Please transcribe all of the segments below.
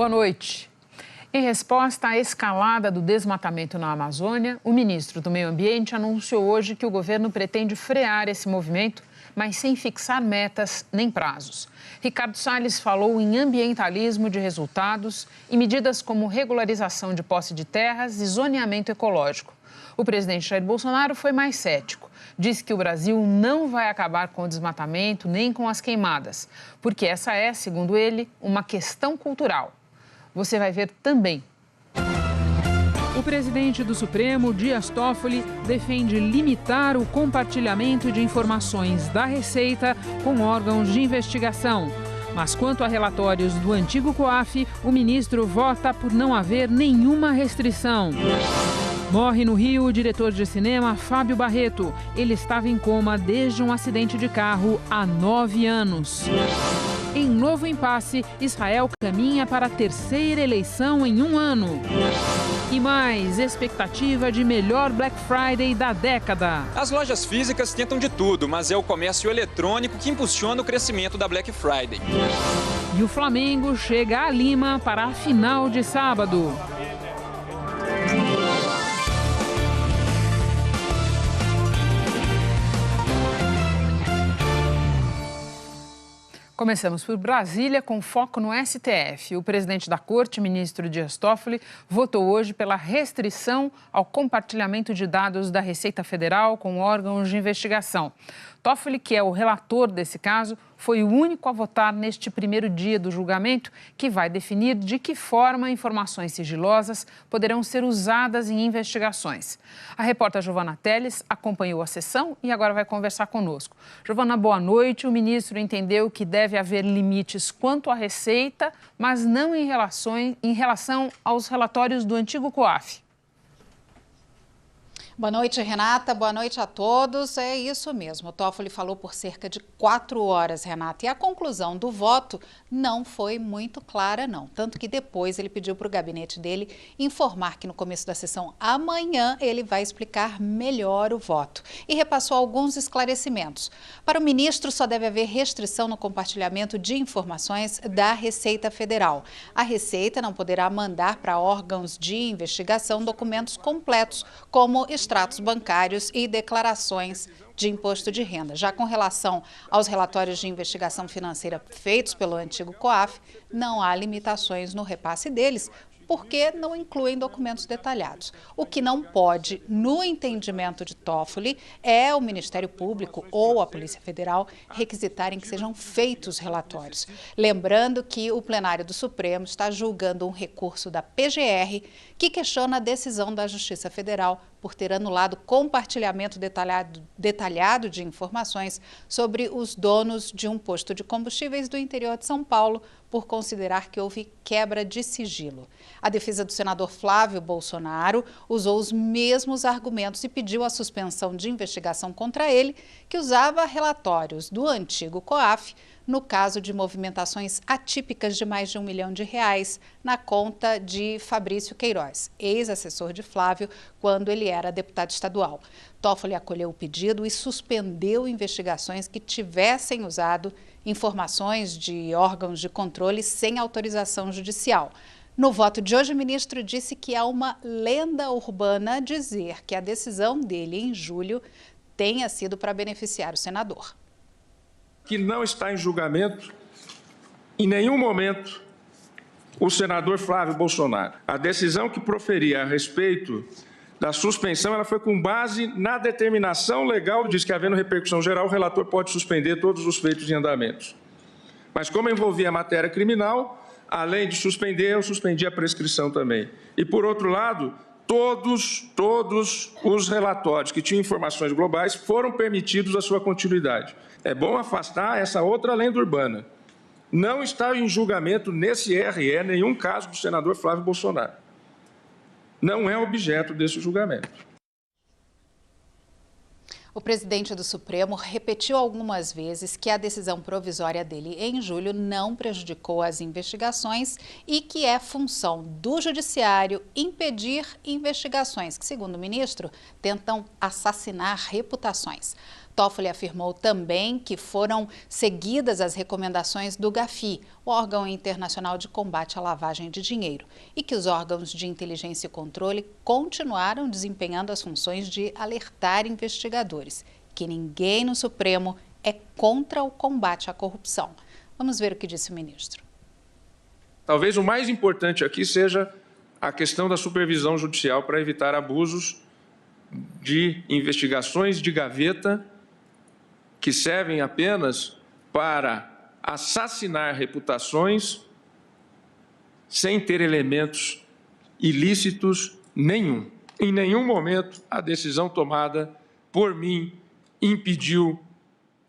Boa noite. Em resposta à escalada do desmatamento na Amazônia, o ministro do Meio Ambiente anunciou hoje que o governo pretende frear esse movimento, mas sem fixar metas nem prazos. Ricardo Salles falou em ambientalismo de resultados e medidas como regularização de posse de terras e zoneamento ecológico. O presidente Jair Bolsonaro foi mais cético. Disse que o Brasil não vai acabar com o desmatamento nem com as queimadas, porque essa é, segundo ele, uma questão cultural. Você vai ver também. O presidente do Supremo, Dias Toffoli, defende limitar o compartilhamento de informações da Receita com órgãos de investigação. Mas quanto a relatórios do antigo COAF, o ministro vota por não haver nenhuma restrição. Morre no Rio o diretor de cinema Fábio Barreto. Ele estava em coma desde um acidente de carro há 9 anos. Em novo impasse, Israel caminha para a terceira eleição em 1 ano. E mais, expectativa de melhor Black Friday da década. As lojas físicas tentam de tudo, mas é o comércio eletrônico que impulsiona o crescimento da Black Friday. E o Flamengo chega a Lima para a final de sábado. Começamos por Brasília, com foco no STF. O presidente da Corte, ministro Dias Toffoli, votou hoje pela restrição ao compartilhamento de dados da Receita Federal com órgãos de investigação. Toffoli, que é o relator desse caso, foi o único a votar neste primeiro dia do julgamento, que vai definir de que forma informações sigilosas poderão ser usadas em investigações. A repórter Giovana Teles acompanhou a sessão e agora vai conversar conosco. Giovana, boa noite. O ministro entendeu que deve haver limites quanto à Receita, mas não em relação aos relatórios do antigo COAF. Boa noite, Renata. Boa noite a todos. É isso mesmo. O Toffoli falou por cerca de 4 horas, Renata. E a conclusão do voto não foi muito clara, não. Tanto que depois ele pediu para o gabinete dele informar que no começo da sessão amanhã ele vai explicar melhor o voto. E repassou alguns esclarecimentos. Para o ministro, só deve haver restrição no compartilhamento de informações da Receita Federal. A Receita não poderá mandar para órgãos de investigação documentos completos, como extratos bancários e declarações de imposto de renda. Já com relação aos relatórios de investigação financeira feitos pelo antigo COAF, não há limitações no repasse deles, porque não incluem documentos detalhados. O que não pode, no entendimento de Toffoli, é o Ministério Público ou a Polícia Federal requisitarem que sejam feitos relatórios. Lembrando que o plenário do Supremo está julgando um recurso da PGR que questiona a decisão da Justiça Federal por ter anulado compartilhamento detalhado de informações sobre os donos de um posto de combustíveis do interior de São Paulo, por considerar que houve quebra de sigilo. A defesa do senador Flávio Bolsonaro usou os mesmos argumentos e pediu a suspensão de investigação contra ele, que usava relatórios do antigo COAF no caso de movimentações atípicas de mais de R$1 milhão na conta de Fabrício Queiroz, ex-assessor de Flávio, quando ele era deputado estadual. Toffoli acolheu o pedido e suspendeu investigações que tivessem usado informações de órgãos de controle sem autorização judicial. No voto de hoje, o ministro disse que há uma lenda urbana dizer que a decisão dele em julho tenha sido para beneficiar o senador. Que não está em julgamento, em nenhum momento, o senador Flávio Bolsonaro. A decisão que proferia a respeito da suspensão, ela foi com base na determinação legal, diz que havendo repercussão geral, o relator pode suspender todos os feitos em andamentos. Mas como envolvia a matéria criminal, além de suspender, eu suspendi a prescrição também. E, por outro lado, todos os relatórios que tinham informações globais foram permitidos a sua continuidade. É bom afastar essa outra lenda urbana. Não está em julgamento nesse RE nenhum caso do senador Flávio Bolsonaro. Não é objeto desse julgamento. O presidente do Supremo repetiu algumas vezes que a decisão provisória dele em julho não prejudicou as investigações e que é função do judiciário impedir investigações que, segundo o ministro, tentam assassinar reputações. Toffoli afirmou também que foram seguidas as recomendações do GAFI, o órgão internacional de combate à lavagem de dinheiro, e que os órgãos de inteligência e controle continuaram desempenhando as funções de alertar investigadores, que ninguém no Supremo é contra o combate à corrupção. Vamos ver o que disse o ministro. Talvez o mais importante aqui seja a questão da supervisão judicial para evitar abusos de investigações de gaveta que servem apenas para assassinar reputações sem ter elementos ilícitos nenhum. Em nenhum momento a decisão tomada por mim impediu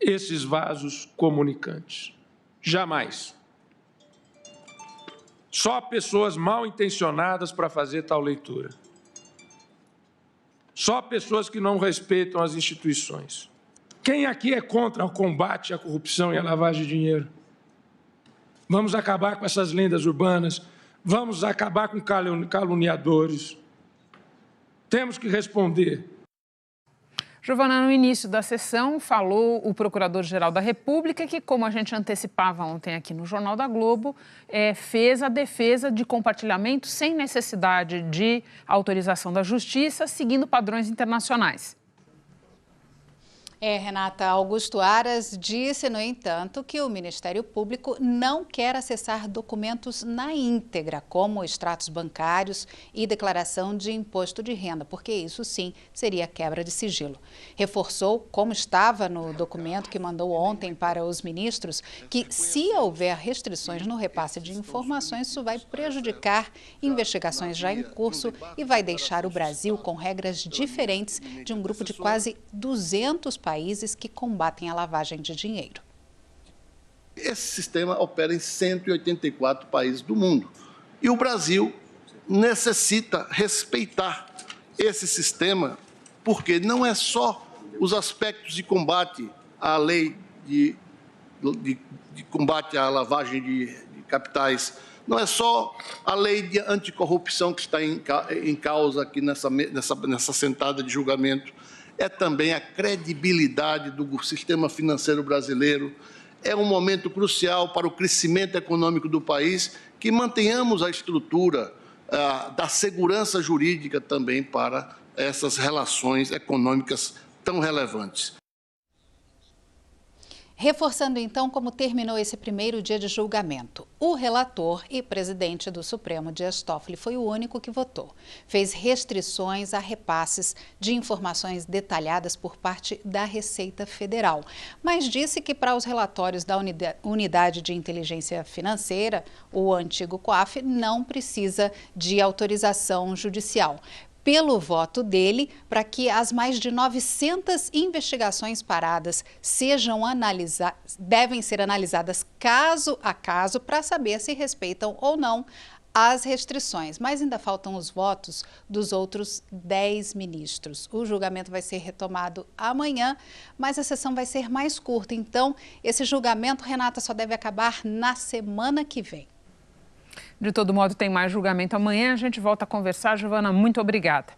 esses vasos comunicantes. Jamais. Só pessoas mal intencionadas para fazer tal leitura. Só pessoas que não respeitam as instituições. Quem aqui é contra o combate à corrupção e à lavagem de dinheiro? Vamos acabar com essas lendas urbanas, vamos acabar com caluniadores. Temos que responder. Giovana, no início da sessão, falou o Procurador-Geral da República que, como a gente antecipava ontem aqui no Jornal da Globo, fez a defesa de compartilhamento sem necessidade de autorização da Justiça, seguindo padrões internacionais. Renata, Augusto Aras disse, no entanto, que o Ministério Público não quer acessar documentos na íntegra, como extratos bancários e declaração de imposto de renda, porque isso sim seria quebra de sigilo. Reforçou, como estava no documento que mandou ontem para os ministros, que se houver restrições no repasse de informações, isso vai prejudicar investigações já em curso e vai deixar o Brasil com regras diferentes de um grupo de quase 200 países que combatem a lavagem de dinheiro. Esse sistema opera em 184 países do mundo. E o Brasil necessita respeitar esse sistema, porque não é só os aspectos de combate à lei de combate à lavagem de capitais, não é só a lei de anticorrupção que está em causa aqui nessa sentada de julgamento, é também a credibilidade do sistema financeiro brasileiro. É um momento crucial para o crescimento econômico do país, que mantenhamos a estrutura da segurança jurídica também para essas relações econômicas tão relevantes. Reforçando então como terminou esse primeiro dia de julgamento. O relator e presidente do Supremo, Dias Toffoli, foi o único que votou. Fez restrições a repasses de informações detalhadas por parte da Receita Federal, mas disse que para os relatórios da Unidade de Inteligência Financeira, o antigo COAF, não precisa de autorização judicial. Pelo voto dele, para que as mais de 900 investigações paradas devem ser analisadas caso a caso para saber se respeitam ou não as restrições. Mas ainda faltam os votos dos outros 10 ministros. O julgamento vai ser retomado amanhã, mas a sessão vai ser mais curta. Então, esse julgamento, Renata, só deve acabar na semana que vem. De todo modo, tem mais julgamento amanhã. A gente volta a conversar. Giovana, muito obrigada.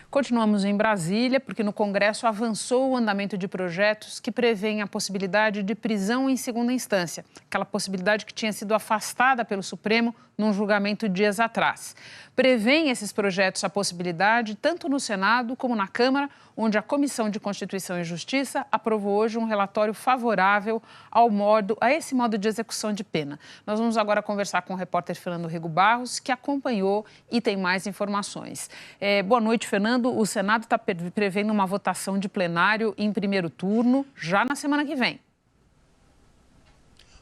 Continuamos em Brasília, porque no Congresso avançou o andamento de projetos que prevêem a possibilidade de prisão em segunda instância, aquela possibilidade que tinha sido afastada pelo Supremo num julgamento dias atrás. Prevêem esses projetos a possibilidade tanto no Senado como na Câmara, onde a Comissão de Constituição e Justiça aprovou hoje um relatório favorável a esse modo de execução de pena. Nós vamos agora conversar com o repórter Fernando Rego Barros, que acompanhou e tem mais informações. Boa noite, Fernando. O Senado está prevendo uma votação de plenário em primeiro turno já na semana que vem.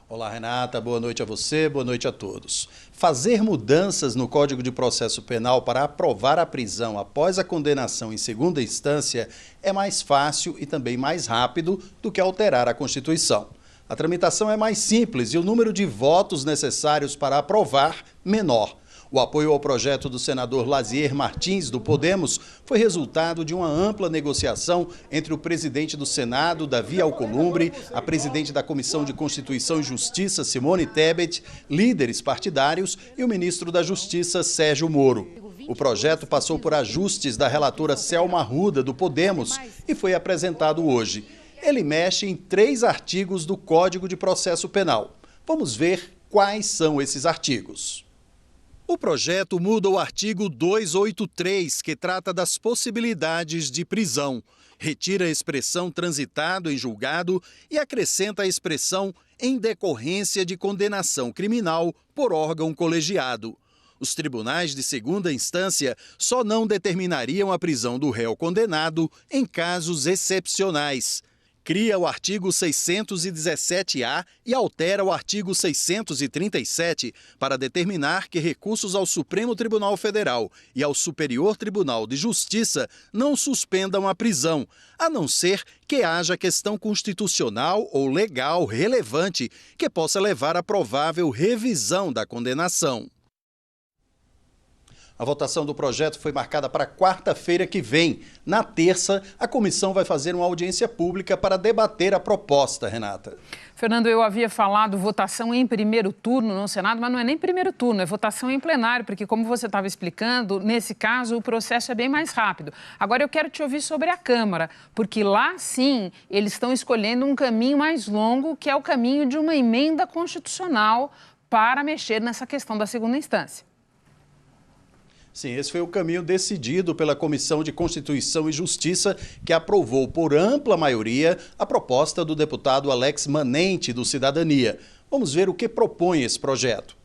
Olá, Renata. Boa noite a você, boa noite a todos. Fazer mudanças no Código de Processo Penal para aprovar a prisão após a condenação em segunda instância é mais fácil e também mais rápido do que alterar a Constituição. A tramitação é mais simples e o número de votos necessários para aprovar menor. O apoio ao projeto do senador Lazier Martins, do Podemos, foi resultado de uma ampla negociação entre o presidente do Senado, Davi Alcolumbre, a presidente da Comissão de Constituição e Justiça, Simone Tebet, líderes partidários e o ministro da Justiça, Sérgio Moro. O projeto passou por ajustes da relatora Selma Arruda, do Podemos, e foi apresentado hoje. ele mexe em 3 artigos do Código de Processo Penal. Vamos ver quais são esses artigos. O projeto muda o artigo 283, que trata das possibilidades de prisão. Retira a expressão transitado em julgado e acrescenta a expressão em decorrência de condenação criminal por órgão colegiado. Os tribunais de segunda instância só não determinariam a prisão do réu condenado em casos excepcionais. Cria o artigo 617-A e altera o artigo 637 para determinar que recursos ao Supremo Tribunal Federal e ao Superior Tribunal de Justiça não suspendam a prisão, a não ser que haja questão constitucional ou legal relevante que possa levar à provável revisão da condenação. A votação do projeto foi marcada para quarta-feira que vem. Na terça, a comissão vai fazer uma audiência pública para debater a proposta, Renata. Fernando, eu havia falado votação em primeiro turno no Senado, mas não é nem primeiro turno, é votação em plenário, porque como você estava explicando, nesse caso o processo é bem mais rápido. Agora eu quero te ouvir sobre a Câmara, porque lá sim eles estão escolhendo um caminho mais longo, que é o caminho de uma emenda constitucional para mexer nessa questão da segunda instância. Sim, esse foi o caminho decidido pela Comissão de Constituição e Justiça, que aprovou por ampla maioria a proposta do deputado Alex Manente, do Cidadania. Vamos ver o que propõe esse projeto.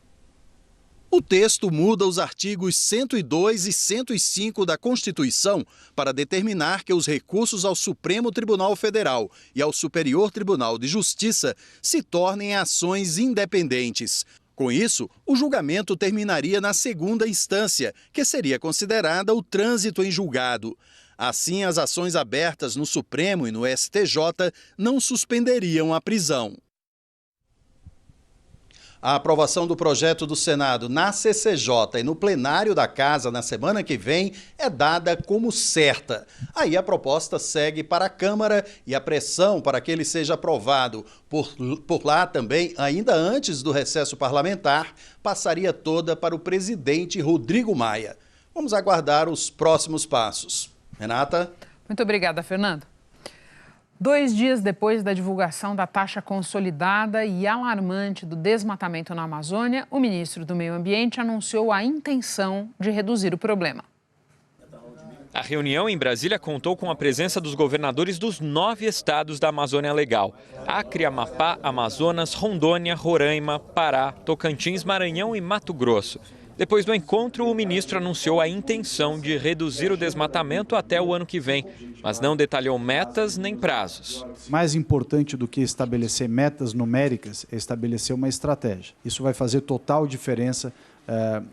O texto muda os artigos 102 e 105 da Constituição para determinar que os recursos ao Supremo Tribunal Federal e ao Superior Tribunal de Justiça se tornem ações independentes. Com isso, o julgamento terminaria na segunda instância, que seria considerada o trânsito em julgado. Assim, as ações abertas no Supremo e no STJ não suspenderiam a prisão. A aprovação do projeto do Senado na CCJ e no plenário da Casa na semana que vem é dada como certa. Aí a proposta segue para a Câmara e a pressão para que ele seja aprovado por lá também, ainda antes do recesso parlamentar, passaria toda para o presidente Rodrigo Maia. Vamos aguardar os próximos passos. Renata? Muito obrigada, Fernando. 2 dias depois da divulgação da taxa consolidada e alarmante do desmatamento na Amazônia, o ministro do Meio Ambiente anunciou a intenção de reduzir o problema. A reunião em Brasília contou com a presença dos governadores dos 9 estados da Amazônia Legal: Acre, Amapá, Amazonas, Rondônia, Roraima, Pará, Tocantins, Maranhão e Mato Grosso. Depois do encontro, o ministro anunciou a intenção de reduzir o desmatamento até o ano que vem, mas não detalhou metas nem prazos. Mais importante do que estabelecer metas numéricas é estabelecer uma estratégia. Isso vai fazer total diferença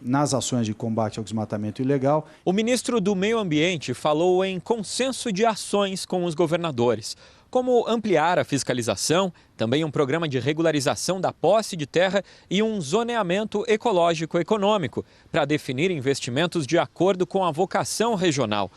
nas ações de combate ao desmatamento ilegal. O ministro do Meio Ambiente falou em consenso de ações com os governadores, como ampliar a fiscalização, também um programa de regularização da posse de terra e um zoneamento ecológico econômico para definir investimentos de acordo com a vocação regional.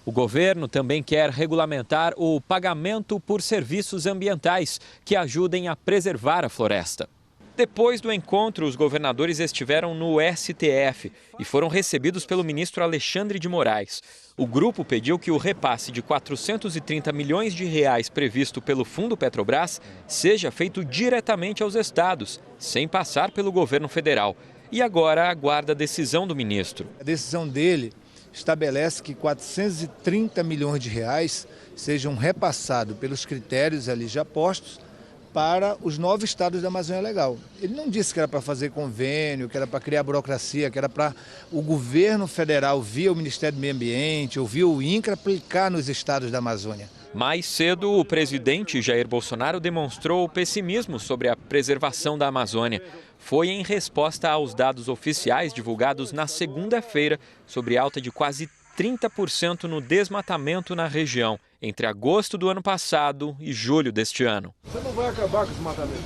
O governo também quer regulamentar o pagamento por serviços ambientais que ajudem a preservar a floresta. Depois do encontro, os governadores estiveram no STF e foram recebidos pelo ministro Alexandre de Moraes. O grupo pediu que o repasse de 430 milhões de reais previsto pelo Fundo Petrobras seja feito diretamente aos estados, sem passar pelo governo federal. E agora aguarda a decisão do ministro. A decisão dele estabelece que 430 milhões de reais sejam repassados pelos critérios ali já postos para os 9 estados da Amazônia Legal. Ele não disse que era para fazer convênio, que era para criar burocracia, que era para o governo federal, via o Ministério do Meio Ambiente, ou via o INCRA, aplicar nos estados da Amazônia. Mais cedo, o presidente Jair Bolsonaro demonstrou pessimismo sobre a preservação da Amazônia. Foi em resposta aos dados oficiais divulgados na segunda-feira sobre alta de quase 30% no desmatamento na região, entre agosto do ano passado e julho deste ano. Você não vai acabar com o desmatamento,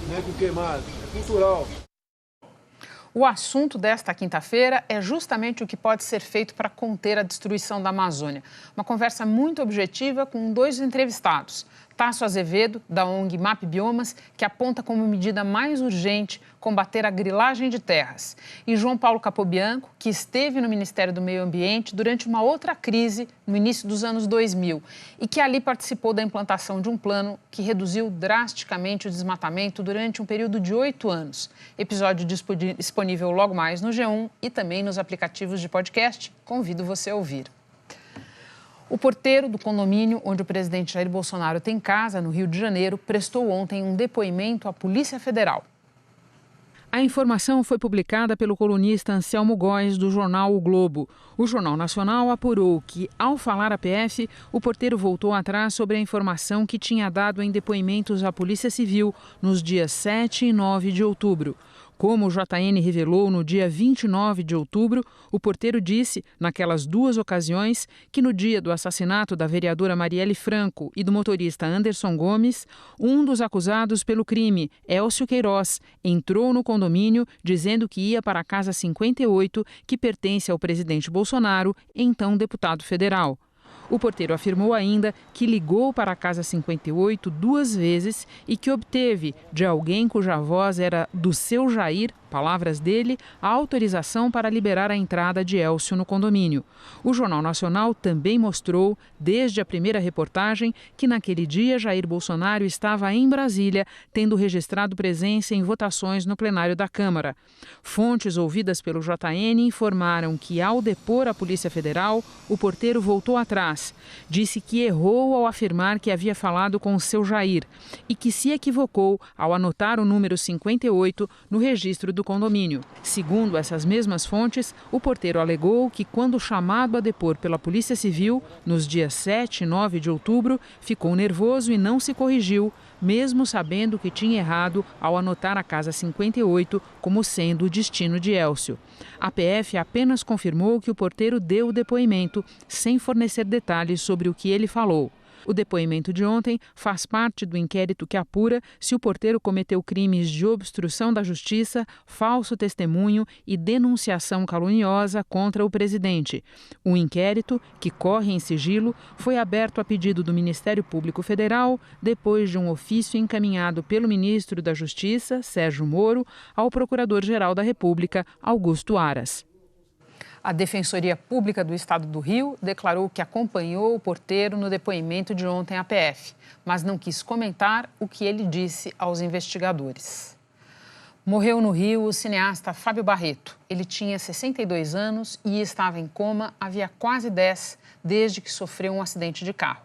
nem com queimado, é cultural. O assunto desta quinta-feira é justamente o que pode ser feito para conter a destruição da Amazônia. Uma conversa muito objetiva com 2 entrevistados. Tasso Azevedo, da ONG MAP Biomas, que aponta como medida mais urgente combater a grilagem de terras. E João Paulo Capobianco, que esteve no Ministério do Meio Ambiente durante uma outra crise no início dos anos 2000 e que ali participou da implantação de um plano que reduziu drasticamente o desmatamento durante um período de 8 anos. Episódio disponível logo mais no G1 e também nos aplicativos de podcast. Convido você a ouvir. O porteiro do condomínio onde o presidente Jair Bolsonaro tem casa, no Rio de Janeiro, prestou ontem um depoimento à Polícia Federal. A informação foi publicada pelo colunista Anselmo Góes, do jornal O Globo. O Jornal Nacional apurou que, ao falar à PF, o porteiro voltou atrás sobre a informação que tinha dado em depoimentos à Polícia Civil nos dias 7 e 9 de outubro. Como o JN revelou no dia 29 de outubro, o porteiro disse, naquelas duas ocasiões, que no dia do assassinato da vereadora Marielle Franco e do motorista Anderson Gomes, um dos acusados pelo crime, Elcio Queiroz, entrou no condomínio dizendo que ia para a Casa 58, que pertence ao presidente Bolsonaro, então deputado federal. O porteiro afirmou ainda que ligou para a Casa 58 2 vezes e que obteve de alguém cuja voz era do seu Jair, palavras dele, a autorização para liberar a entrada de Elcio no condomínio. O Jornal Nacional também mostrou, desde a primeira reportagem, que naquele dia Jair Bolsonaro estava em Brasília, tendo registrado presença em votações no plenário da Câmara. Fontes ouvidas pelo JN informaram que, ao depor a Polícia Federal, o porteiro voltou atrás. Disse que errou ao afirmar que havia falado com o seu Jair e que se equivocou ao anotar o número 58 no registro do condomínio. Segundo essas mesmas fontes, o porteiro alegou que, quando chamado a depor pela Polícia Civil, nos dias 7 e 9 de outubro, ficou nervoso e não se corrigiu, mesmo sabendo que tinha errado ao anotar a Casa 58 como sendo o destino de Elcio. A PF apenas confirmou que o porteiro deu o depoimento, sem fornecer detalhes sobre o que ele falou. O depoimento de ontem faz parte do inquérito que apura se o porteiro cometeu crimes de obstrução da justiça, falso testemunho e denunciação caluniosa contra o presidente. O inquérito, que corre em sigilo, foi aberto a pedido do Ministério Público Federal, depois de um ofício encaminhado pelo ministro da Justiça, Sérgio Moro, ao Procurador-Geral da República, Augusto Aras. A Defensoria Pública do Estado do Rio declarou que acompanhou o porteiro no depoimento de ontem à PF, mas não quis comentar o que ele disse aos investigadores. Morreu no Rio o cineasta Fábio Barreto. Ele tinha 62 anos e estava em coma havia quase 10, desde que sofreu um acidente de carro.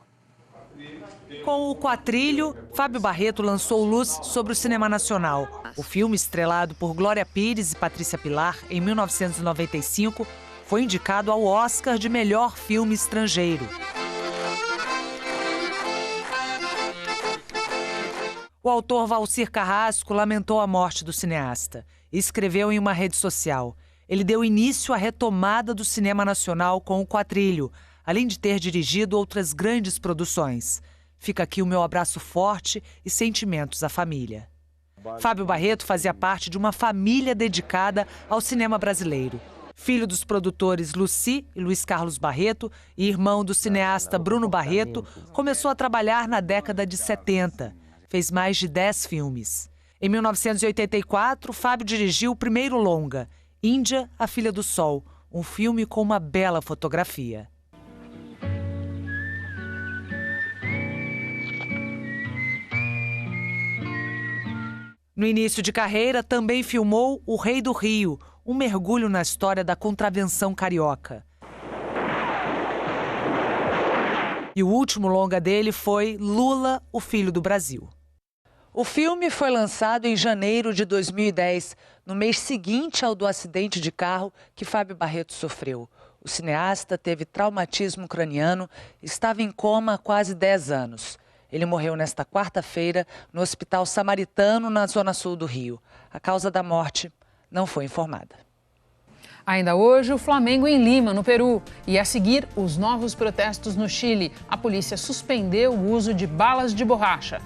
Com o Quatrilho, Fábio Barreto lançou luz sobre o cinema nacional. O filme, estrelado por Glória Pires e Patrícia Pilar em 1995, foi indicado ao Oscar de melhor filme estrangeiro. O autor Valcir Carrasco lamentou a morte do cineasta e escreveu em uma rede social: ele deu início à retomada do cinema nacional com o Quatrilho, além de ter dirigido outras grandes produções. Fica aqui o meu abraço forte e sentimentos à família. Fábio Barreto fazia parte de uma família dedicada ao cinema brasileiro. Filho dos produtores Luci e Luiz Carlos Barreto e irmão do cineasta Bruno Barreto, começou a trabalhar na década de 70. Fez mais de 10 filmes. Em 1984, Fábio dirigiu o primeiro longa, Índia, a Filha do Sol, um filme com uma bela fotografia. No início de carreira, também filmou O Rei do Rio, um mergulho na história da contravenção carioca. E o último longa dele foi Lula, o Filho do Brasil. O filme foi lançado em janeiro de 2010, no mês seguinte ao do acidente de carro que Fábio Barreto sofreu. O cineasta teve traumatismo craniano e estava em coma há quase 10 anos. Ele morreu nesta quarta-feira no Hospital Samaritano, na zona sul do Rio. A causa da morte não foi informada. Ainda hoje, o Flamengo em Lima, no Peru. E a seguir, os novos protestos no Chile. A polícia suspendeu o uso de balas de borracha.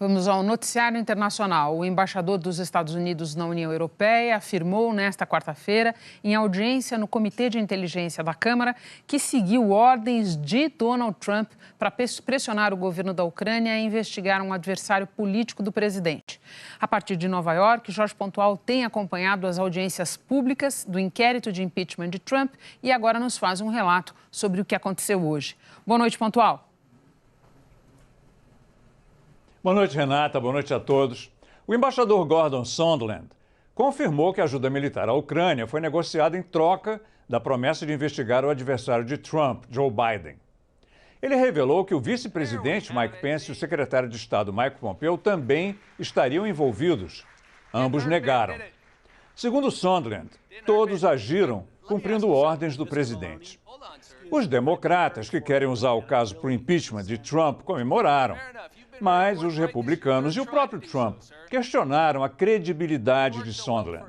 Vamos ao noticiário internacional. O embaixador dos Estados Unidos na União Europeia afirmou nesta quarta-feira, em audiência no Comitê de Inteligência da Câmara, que seguiu ordens de Donald Trump para pressionar o governo da Ucrânia a investigar um adversário político do presidente. A partir de Nova York, Jorge Pontual tem acompanhado as audiências públicas do inquérito de impeachment de Trump e agora nos faz um relato sobre o que aconteceu hoje. Boa noite, Pontual. Boa noite, Renata. Boa noite a todos. O embaixador Gordon Sondland confirmou que a ajuda militar à Ucrânia foi negociada em troca da promessa de investigar o adversário de Trump, Joe Biden. Ele revelou que o vice-presidente Mike Pence e o secretário de Estado Mike Pompeo também estariam envolvidos. Ambos negaram. Segundo Sondland, todos agiram cumprindo ordens do presidente. Os democratas, que querem usar o caso para o impeachment de Trump, comemoraram. Mas os republicanos e o próprio Trump questionaram a credibilidade de Sondland.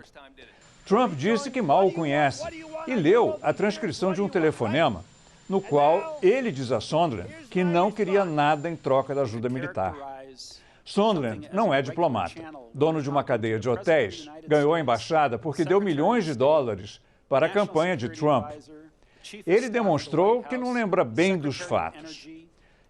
Trump disse que mal o conhece e leu a transcrição de um telefonema no qual ele diz a Sondland que não queria nada em troca da ajuda militar. Sondland não é diplomata. Dono de uma cadeia de hotéis, ganhou a embaixada porque deu milhões de dólares para a campanha de Trump. Ele demonstrou que não lembra bem dos fatos.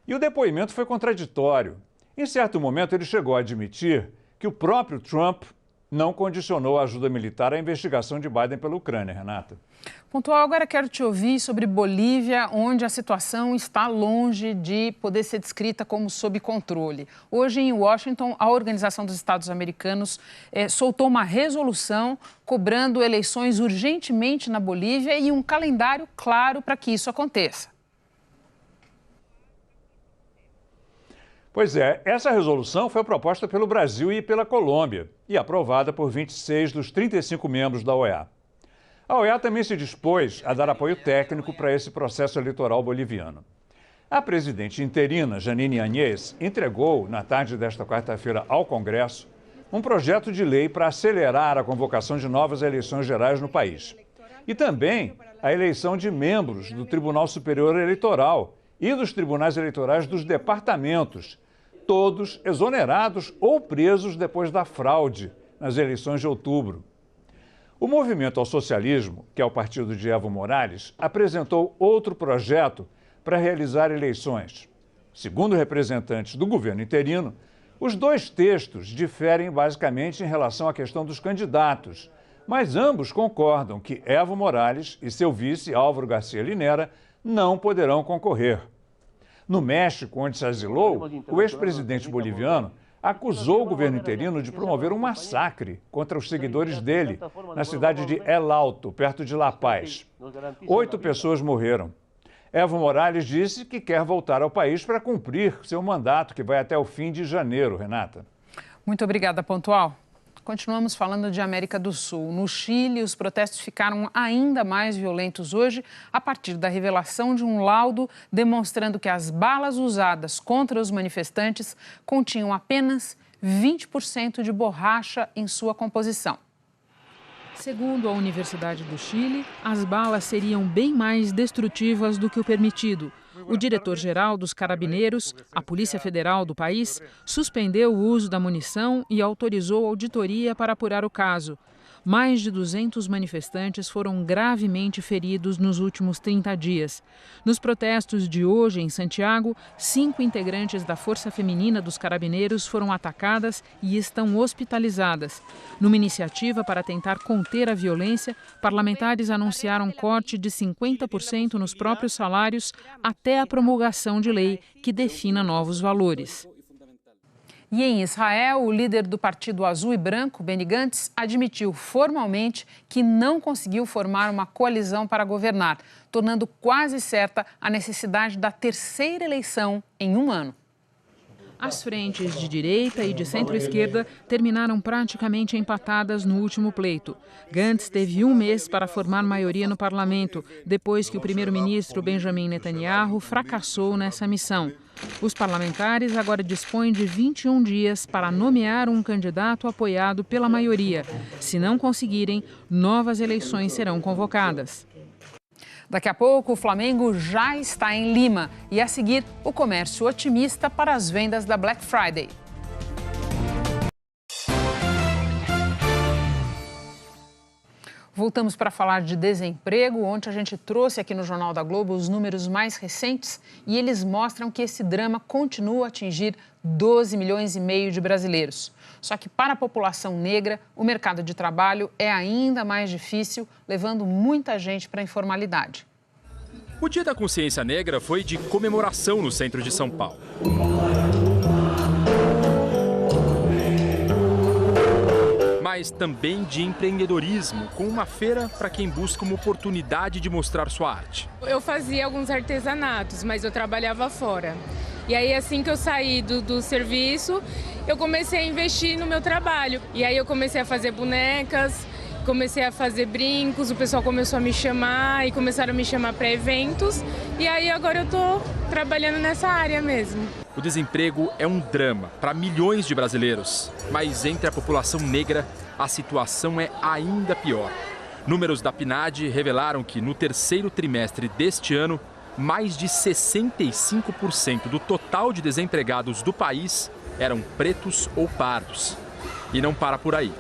E o depoimento foi contraditório. Em certo momento, ele chegou a admitir que o próprio Trump não condicionou a ajuda militar à investigação de Biden pela Ucrânia, Renata. Pontual, agora quero te ouvir sobre Bolívia, onde a situação está longe de poder ser descrita como sob controle. Hoje, em Washington, a Organização dos Estados Americanos soltou uma resolução cobrando eleições urgentemente na Bolívia e um calendário claro para que isso aconteça. Pois é, essa resolução foi proposta pelo Brasil e pela Colômbia e aprovada por 26 dos 35 membros da OEA. A OEA também se dispôs a dar apoio técnico para esse processo eleitoral boliviano. A presidente interina, Janine Áñez, entregou, na tarde desta quarta-feira, ao Congresso, um projeto de lei para acelerar a convocação de novas eleições gerais no país. E também a eleição de membros do Tribunal Superior Eleitoral e dos tribunais eleitorais dos departamentos, todos exonerados ou presos depois da fraude nas eleições de outubro. O Movimento ao Socialismo, que é o partido de Evo Morales, apresentou outro projeto para realizar eleições. Segundo representantes do governo interino, os dois textos diferem basicamente em relação à questão dos candidatos, mas ambos concordam que Evo Morales e seu vice, Álvaro Garcia Linera, não poderão concorrer. No México, onde se asilou, o ex-presidente boliviano acusou o governo interino de promover um massacre contra os seguidores dele, na cidade de El Alto, perto de La Paz. 8 pessoas morreram. Evo Morales disse que quer voltar ao país para cumprir seu mandato, que vai até o fim de janeiro, Renata. Muito obrigada, Pontual. Continuamos falando de América do Sul. No Chile, os protestos ficaram ainda mais violentos hoje, a partir da revelação de um laudo demonstrando que as balas usadas contra os manifestantes continham apenas 20% de borracha em sua composição. Segundo a Universidade do Chile, as balas seriam bem mais destrutivas do que o permitido. O diretor-geral dos Carabineiros, a Polícia Federal do país, suspendeu o uso da munição e autorizou auditoria para apurar o caso. Mais de 200 manifestantes foram gravemente feridos nos últimos 30 dias. Nos protestos de hoje em Santiago, 5 integrantes da Força Feminina dos Carabineiros foram atacadas e estão hospitalizadas. Numa iniciativa para tentar conter a violência, parlamentares anunciaram corte de 50% nos próprios salários até a promulgação de lei que defina novos valores. E em Israel, o líder do Partido Azul e Branco, Benny Gantz, admitiu formalmente que não conseguiu formar uma coalizão para governar, tornando quase certa a necessidade da terceira eleição em um ano. As frentes de direita e de centro-esquerda terminaram praticamente empatadas no último pleito. Gantz teve um mês para formar maioria no parlamento, depois que o primeiro-ministro Benjamin Netanyahu fracassou nessa missão. Os parlamentares agora dispõem de 21 dias para nomear um candidato apoiado pela maioria. Se não conseguirem, novas eleições serão convocadas. Daqui a pouco, o Flamengo já está em Lima e, a seguir, o comércio otimista para as vendas da Black Friday. Voltamos para falar de desemprego. Ontem a gente trouxe aqui no Jornal da Globo os números mais recentes e eles mostram que esse drama continua a atingir 12 milhões e meio de brasileiros. Só que para a população negra, o mercado de trabalho é ainda mais difícil, levando muita gente para a informalidade. O Dia da Consciência Negra foi de comemoração no centro de São Paulo. Mas também de empreendedorismo, com uma feira para quem busca uma oportunidade de mostrar sua arte. Eu fazia alguns artesanatos, mas eu trabalhava fora. E aí, assim que eu saí do serviço, eu comecei a investir no meu trabalho. E aí eu comecei a fazer bonecas, comecei a fazer brincos, o pessoal começou a me chamar e começaram a me chamar para eventos. E aí agora eu tô trabalhando nessa área mesmo. O desemprego é um drama para milhões de brasileiros, mas entre a população negra a situação é ainda pior. Números da PNAD revelaram que no terceiro trimestre deste ano, mais de 65% do total de desempregados do país eram pretos ou pardos. E não para por aí.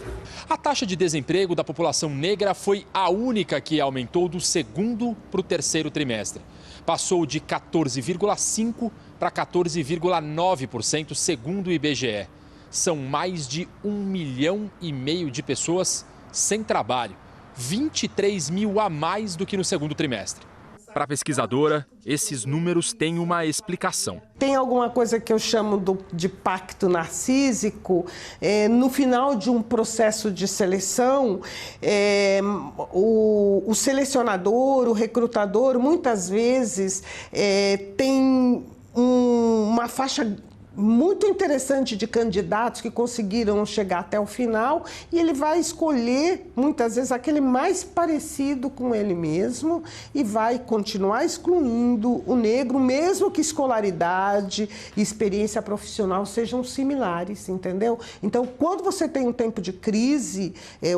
A taxa de desemprego da população negra foi a única que aumentou do segundo para o terceiro trimestre. Passou de 14,5% para 14,9%, segundo o IBGE. São mais de 1,5 milhão de pessoas sem trabalho, 23 mil a mais do que no segundo trimestre. Para a pesquisadora, esses números têm uma explicação. Tem alguma coisa que eu chamo de pacto narcísico. No final de um processo de seleção, o selecionador, o recrutador, muitas vezes tem uma faixa muito interessante de candidatos que conseguiram chegar até o final e ele vai escolher, muitas vezes, aquele mais parecido com ele mesmo e vai continuar excluindo o negro, mesmo que escolaridade e experiência profissional sejam similares, entendeu? Então, quando você tem um tempo de crise,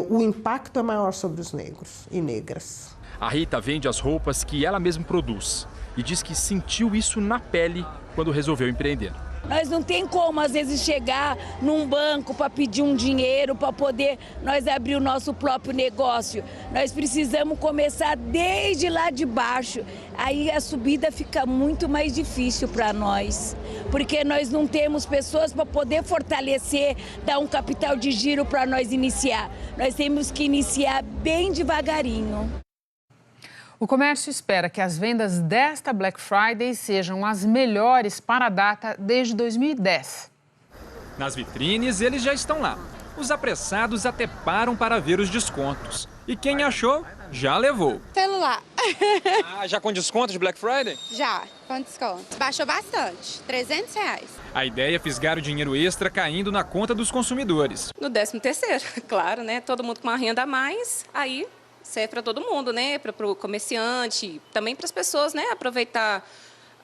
o impacto é maior sobre os negros e negras. A Rita vende as roupas que ela mesma produz e diz que sentiu isso na pele quando resolveu empreender. Nós não tem como, às vezes, chegar num banco para pedir um dinheiro para poder nós abrir o nosso próprio negócio. Nós precisamos começar desde lá de baixo. Aí a subida fica muito mais difícil para nós, porque nós não temos pessoas para poder fortalecer, dar um capital de giro para nós iniciar. Nós temos que iniciar bem devagarinho. O comércio espera que as vendas desta Black Friday sejam as melhores para a data desde 2010. Nas vitrines, eles já estão lá. Os apressados até param para ver os descontos. E quem achou, já levou. Celular. Já com desconto de Black Friday? Já, com desconto. Baixou bastante, R$300. A ideia é fisgar o dinheiro extra caindo na conta dos consumidores. No 13º, claro, né? Todo mundo com uma renda a mais, aí serve para todo mundo, né? Para o comerciante, também para as pessoas, né? Aproveitar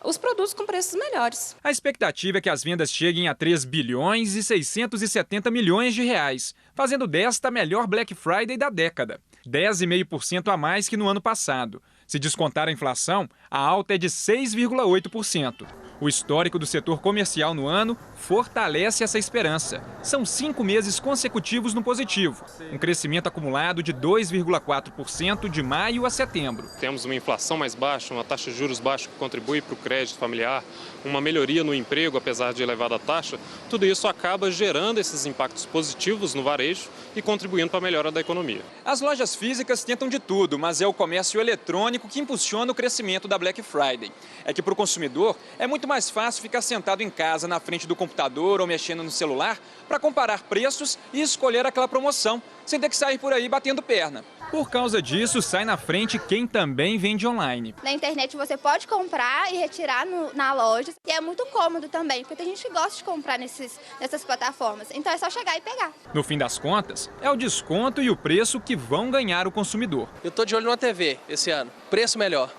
os produtos com preços melhores. A expectativa é que as vendas cheguem a 3 bilhões e 670 milhões de reais, fazendo desta a melhor Black Friday da década. 10,5% a mais que no ano passado. Se descontar a inflação, a alta é de 6,8%. O histórico do setor comercial no ano fortalece essa esperança. São 5 meses consecutivos no positivo. Um crescimento acumulado de 2,4% de maio a setembro. Temos uma inflação mais baixa, uma taxa de juros baixa que contribui para o crédito familiar, uma melhoria no emprego, apesar de elevada taxa. Tudo isso acaba gerando esses impactos positivos no varejo e contribuindo para a melhora da economia. As lojas físicas tentam de tudo, mas é o comércio eletrônico que impulsiona o crescimento da Black Friday. É que para o consumidor é muito mais fácil ficar sentado em casa na frente do computador ou mexendo no celular para comparar preços e escolher aquela promoção, sem ter que sair por aí batendo perna. Por causa disso, sai na frente quem também vende online. Na internet você pode comprar e retirar na loja. E é muito cômodo também, porque tem gente que gosta de comprar nessas plataformas. Então é só chegar e pegar. No fim das contas, é o desconto e o preço que vão ganhar o consumidor. Eu tô de olho numa TV esse ano. Preço melhor.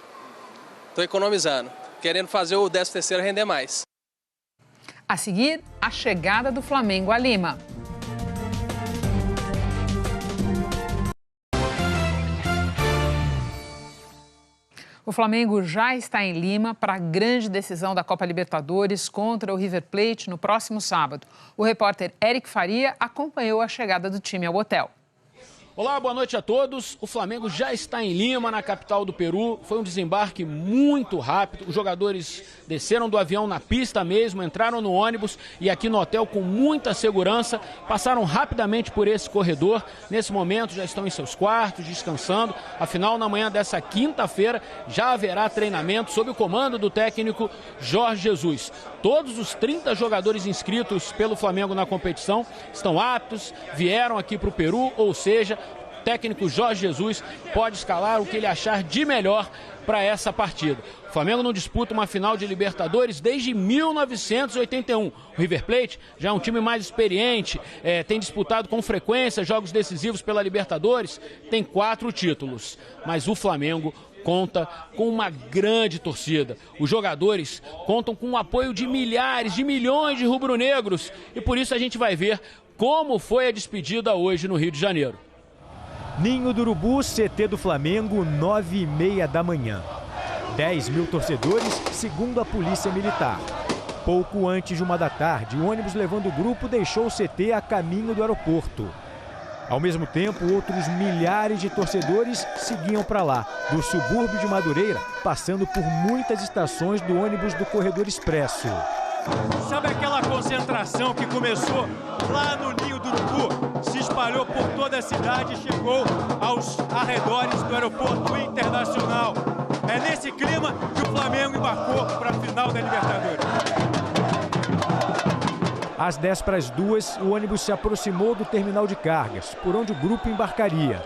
Tô economizando. Querendo fazer o 13º render mais. A seguir, a chegada do Flamengo a Lima. O Flamengo já está em Lima para a grande decisão da Copa Libertadores contra o River Plate no próximo sábado. O repórter Eric Faria acompanhou a chegada do time ao hotel. Olá, boa noite a todos. O Flamengo já está em Lima, na capital do Peru. Foi um desembarque muito rápido. Os jogadores desceram do avião na pista mesmo, entraram no ônibus e aqui no hotel com muita segurança. Passaram rapidamente por esse corredor. Nesse momento já estão em seus quartos, descansando. Afinal, na manhã dessa quinta-feira já haverá treinamento sob o comando do técnico Jorge Jesus. Todos os 30 jogadores inscritos pelo Flamengo na competição estão aptos, vieram aqui para o Peru, ou seja, o técnico Jorge Jesus pode escalar o que ele achar de melhor para essa partida. O Flamengo não disputa uma final de Libertadores desde 1981. O River Plate já é um time mais experiente, tem disputado com frequência jogos decisivos pela Libertadores, tem 4 títulos. Mas o Flamengo conta com uma grande torcida. Os jogadores contam com o apoio de milhares, de milhões de rubro-negros. E por isso a gente vai ver como foi a despedida hoje no Rio de Janeiro. Ninho do Urubu, CT do Flamengo, 9h30 da manhã. 10 mil torcedores, segundo a Polícia Militar. Pouco antes de 1 da tarde, o ônibus levando o grupo deixou o CT a caminho do aeroporto. Ao mesmo tempo, outros milhares de torcedores seguiam para lá, do subúrbio de Madureira, passando por muitas estações do ônibus do Corredor Expresso. Sabe aquela concentração que começou lá no Ninho do Urubu, se espalhou por toda a cidade e chegou aos arredores do Aeroporto Internacional? É nesse clima que o Flamengo embarcou para a final da Libertadores. Às 1:50, o ônibus se aproximou do terminal de cargas, por onde o grupo embarcaria.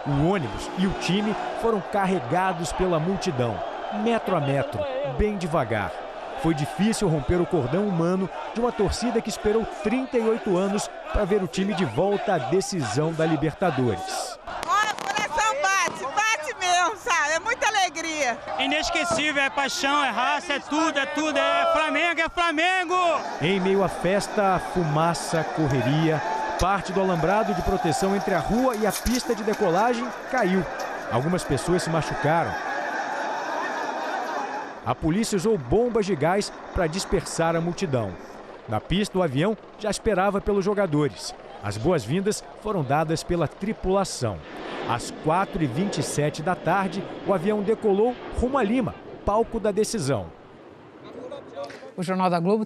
O ônibus e o time foram carregados pela multidão, metro a metro, bem devagar. Foi difícil romper o cordão humano de uma torcida que esperou 38 anos para ver o time de volta à decisão da Libertadores. Olha, o coração bate mesmo, sabe? É muita alegria. Inesquecível, é paixão, é raça, é tudo, é Flamengo, é Flamengo! Em meio à festa, fumaça, correria, parte do alambrado de proteção entre a rua e a pista de decolagem caiu. Algumas pessoas se machucaram. A polícia usou bombas de gás para dispersar a multidão. Na pista, o avião já esperava pelos jogadores. As boas-vindas foram dadas pela tripulação. Às 4h27 da tarde, o avião decolou rumo a Lima, palco da decisão. O Jornal da Globo